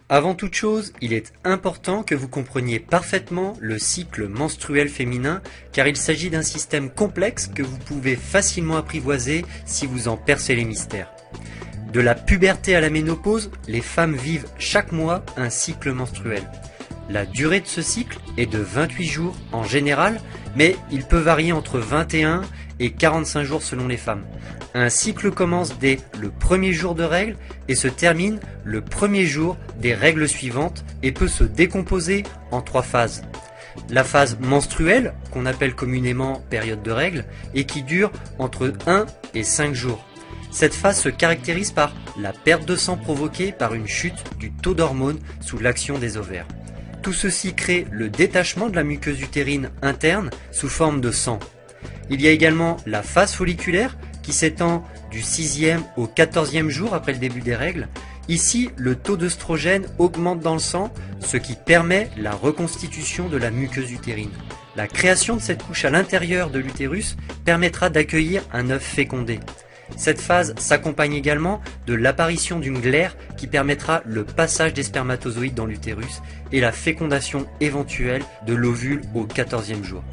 Avant toute chose, il est important que vous compreniez parfaitement le cycle menstruel féminin car il s'agit d'un système complexe que vous pouvez facilement apprivoiser si vous en percez les mystères. De la puberté à la ménopause, les femmes vivent chaque mois un cycle menstruel. La durée de ce cycle est de 28 jours en général, mais il peut varier entre 21 et 45 jours selon les femmes. Un cycle commence dès le premier jour de règles et se termine le premier jour des règles suivantes et peut se décomposer en 3 phases. La phase menstruelle, qu'on appelle communément période de règles, et qui dure entre 1 et 5 jours. Cette phase se caractérise par la perte de sang provoquée par une chute du taux d'hormones sous l'action des ovaires. Tout ceci crée le détachement de la muqueuse utérine interne sous forme de sang. Il y a également la phase folliculaire qui s'étend du 6e au 14e jour après le début des règles. Ici, le taux d'œstrogène augmente dans le sang, ce qui permet la reconstitution de la muqueuse utérine. La création de cette couche à l'intérieur de l'utérus permettra d'accueillir un œuf fécondé. Cette phase s'accompagne également de l'apparition d'une glaire qui permettra le passage des spermatozoïdes dans l'utérus et la fécondation éventuelle de l'ovule au 14e jour.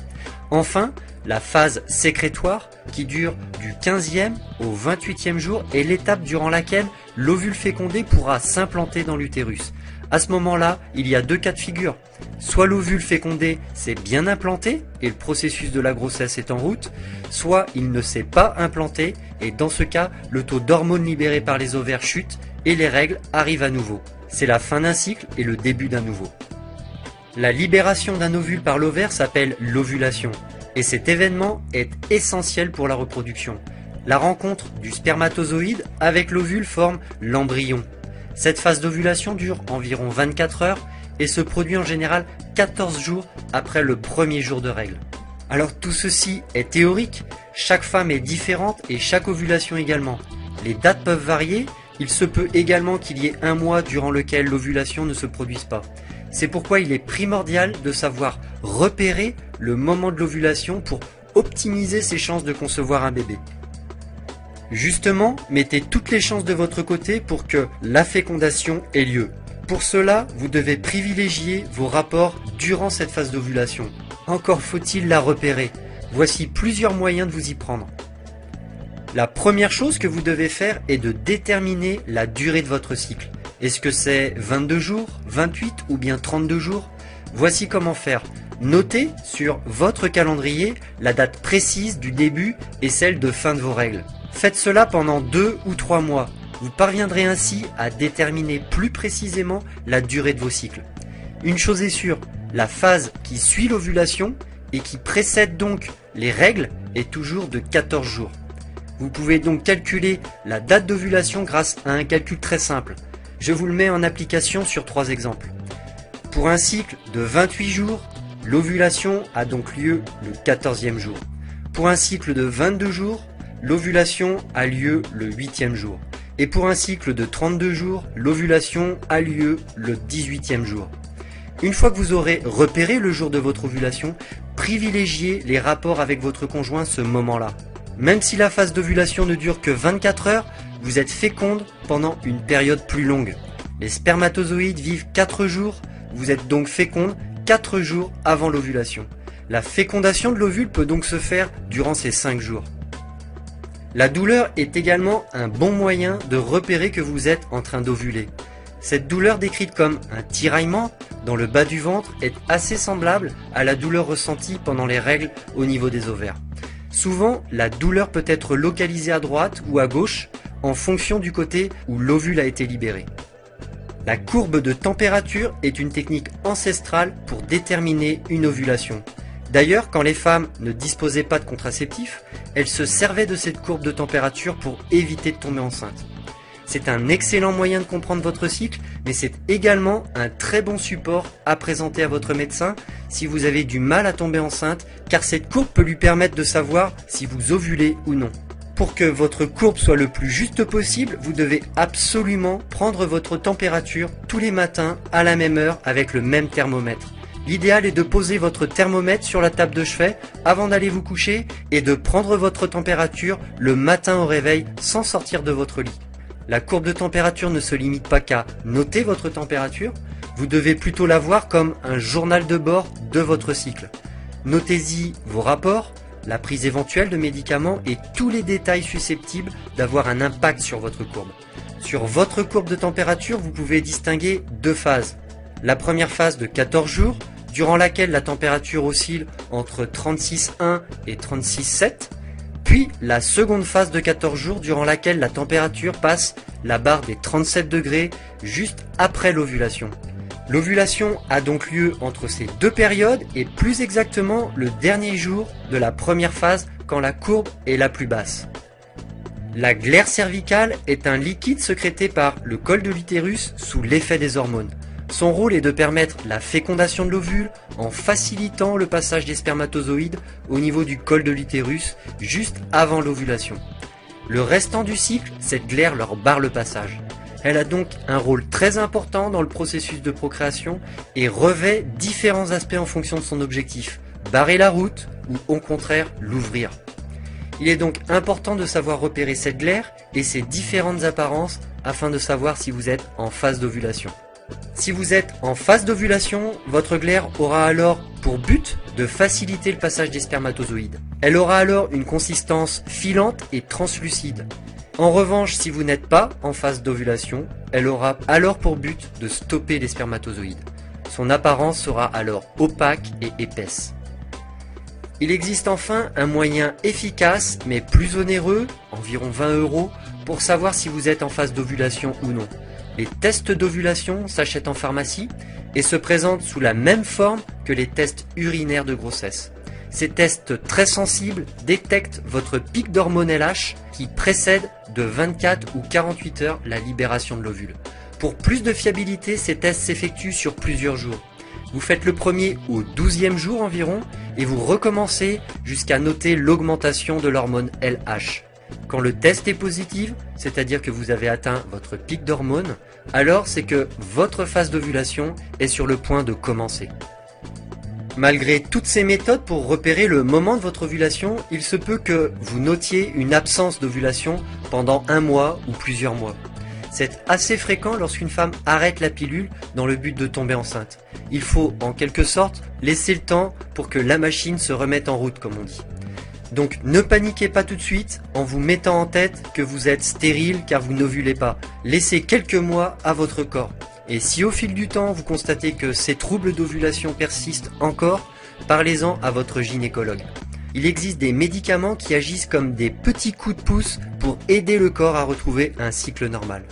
Enfin, la phase sécrétoire qui dure du 15e au 28e jour est l'étape durant laquelle l'ovule fécondé pourra s'implanter dans l'utérus. À ce moment-là, il y a 2 cas de figure. Soit l'ovule fécondé s'est bien implanté et le processus de la grossesse est en route, soit il ne s'est pas implanté et dans ce cas, le taux d'hormones libérées par les ovaires chute et les règles arrivent à nouveau. C'est la fin d'un cycle et le début d'un nouveau. La libération d'un ovule par l'ovaire s'appelle l'ovulation et cet événement est essentiel pour la reproduction. La rencontre du spermatozoïde avec l'ovule forme l'embryon. Cette phase d'ovulation dure environ 24 heures et se produit en général 14 jours après le premier jour de règles. Alors tout ceci est théorique, chaque femme est différente et chaque ovulation également. Les dates peuvent varier, il se peut également qu'il y ait un mois durant lequel l'ovulation ne se produise pas. C'est pourquoi il est primordial de savoir repérer le moment de l'ovulation pour optimiser ses chances de concevoir un bébé. Justement, mettez toutes les chances de votre côté pour que la fécondation ait lieu. Pour cela, vous devez privilégier vos rapports durant cette phase d'ovulation. Encore faut-il la repérer. Voici plusieurs moyens de vous y prendre. La première chose que vous devez faire est de déterminer la durée de votre cycle. Est-ce que c'est 22 jours, 28 ou bien 32 jours? Voici comment faire. Notez sur votre calendrier la date précise du début et celle de fin de vos règles. Faites cela pendant 2 ou 3 mois. Vous parviendrez ainsi à déterminer plus précisément la durée de vos cycles. Une chose est sûre, la phase qui suit l'ovulation et qui précède donc les règles est toujours de 14 jours. Vous pouvez donc calculer la date d'ovulation grâce à un calcul très simple. Je vous le mets en application sur 3 exemples. Pour un cycle de 28 jours, l'ovulation a donc lieu le 14e jour. Pour un cycle de 22 jours, l'ovulation a lieu le 8e jour. Et pour un cycle de 32 jours, l'ovulation a lieu le 18e jour. Une fois que vous aurez repéré le jour de votre ovulation, privilégiez les rapports avec votre conjoint ce moment-là. Même si la phase d'ovulation ne dure que 24 heures, vous êtes féconde pendant une période plus longue. Les spermatozoïdes vivent 4 jours, vous êtes donc féconde 4 jours avant l'ovulation. La fécondation de l'ovule peut donc se faire durant ces 5 jours. La douleur est également un bon moyen de repérer que vous êtes en train d'ovuler. Cette douleur décrite comme un tiraillement dans le bas du ventre est assez semblable à la douleur ressentie pendant les règles au niveau des ovaires. Souvent, la douleur peut être localisée à droite ou à gauche en fonction du côté où l'ovule a été libéré. La courbe de température est une technique ancestrale pour déterminer une ovulation. D'ailleurs, quand les femmes ne disposaient pas de contraceptif, elles se servaient de cette courbe de température pour éviter de tomber enceinte. C'est un excellent moyen de comprendre votre cycle, mais c'est également un très bon support à présenter à votre médecin si vous avez du mal à tomber enceinte, car cette courbe peut lui permettre de savoir si vous ovulez ou non. Pour que votre courbe soit le plus juste possible, vous devez absolument prendre votre température tous les matins à la même heure avec le même thermomètre. L'idéal est de poser votre thermomètre sur la table de chevet avant d'aller vous coucher et de prendre votre température le matin au réveil sans sortir de votre lit. La courbe de température ne se limite pas qu'à noter votre température, vous devez plutôt la voir comme un journal de bord de votre cycle. Notez-y vos rapports, la prise éventuelle de médicaments et tous les détails susceptibles d'avoir un impact sur votre courbe. Sur votre courbe de température, vous pouvez distinguer deux phases. La première phase de 14 jours, durant laquelle la température oscille entre 36,1 et 36,7, puis la seconde phase de 14 jours durant laquelle la température passe la barre des 37 degrés juste après l'ovulation. L'ovulation a donc lieu entre ces deux périodes et plus exactement le dernier jour de la première phase quand la courbe est la plus basse. La glaire cervicale est un liquide sécrété par le col de l'utérus sous l'effet des hormones. Son rôle est de permettre la fécondation de l'ovule en facilitant le passage des spermatozoïdes au niveau du col de l'utérus juste avant l'ovulation. Le restant du cycle, cette glaire leur barre le passage. Elle a donc un rôle très important dans le processus de procréation et revêt différents aspects en fonction de son objectif, barrer la route ou au contraire l'ouvrir. Il est donc important de savoir repérer cette glaire et ses différentes apparences afin de savoir si vous êtes en phase d'ovulation. Si vous êtes en phase d'ovulation, votre glaire aura alors pour but de faciliter le passage des spermatozoïdes. Elle aura alors une consistance filante et translucide. En revanche, si vous n'êtes pas en phase d'ovulation, elle aura alors pour but de stopper les spermatozoïdes. Son apparence sera alors opaque et épaisse. Il existe enfin un moyen efficace mais plus onéreux, environ 20 €, pour savoir si vous êtes en phase d'ovulation ou non. Les tests d'ovulation s'achètent en pharmacie et se présentent sous la même forme que les tests urinaires de grossesse. Ces tests très sensibles détectent votre pic d'hormone LH qui précède de 24 ou 48 heures la libération de l'ovule. Pour plus de fiabilité, ces tests s'effectuent sur plusieurs jours. Vous faites le premier au 12e jour environ et vous recommencez jusqu'à noter l'augmentation de l'hormone LH. Quand le test est positif, c'est-à-dire que vous avez atteint votre pic d'hormones, alors c'est que votre phase d'ovulation est sur le point de commencer. Malgré toutes ces méthodes pour repérer le moment de votre ovulation, il se peut que vous notiez une absence d'ovulation pendant un mois ou plusieurs mois. C'est assez fréquent lorsqu'une femme arrête la pilule dans le but de tomber enceinte. Il faut en quelque sorte laisser le temps pour que la machine se remette en route, comme on dit. Donc ne paniquez pas tout de suite en vous mettant en tête que vous êtes stérile car vous n'ovulez pas. Laissez quelques mois à votre corps. Et si au fil du temps vous constatez que ces troubles d'ovulation persistent encore, parlez-en à votre gynécologue. Il existe des médicaments qui agissent comme des petits coups de pouce pour aider le corps à retrouver un cycle normal.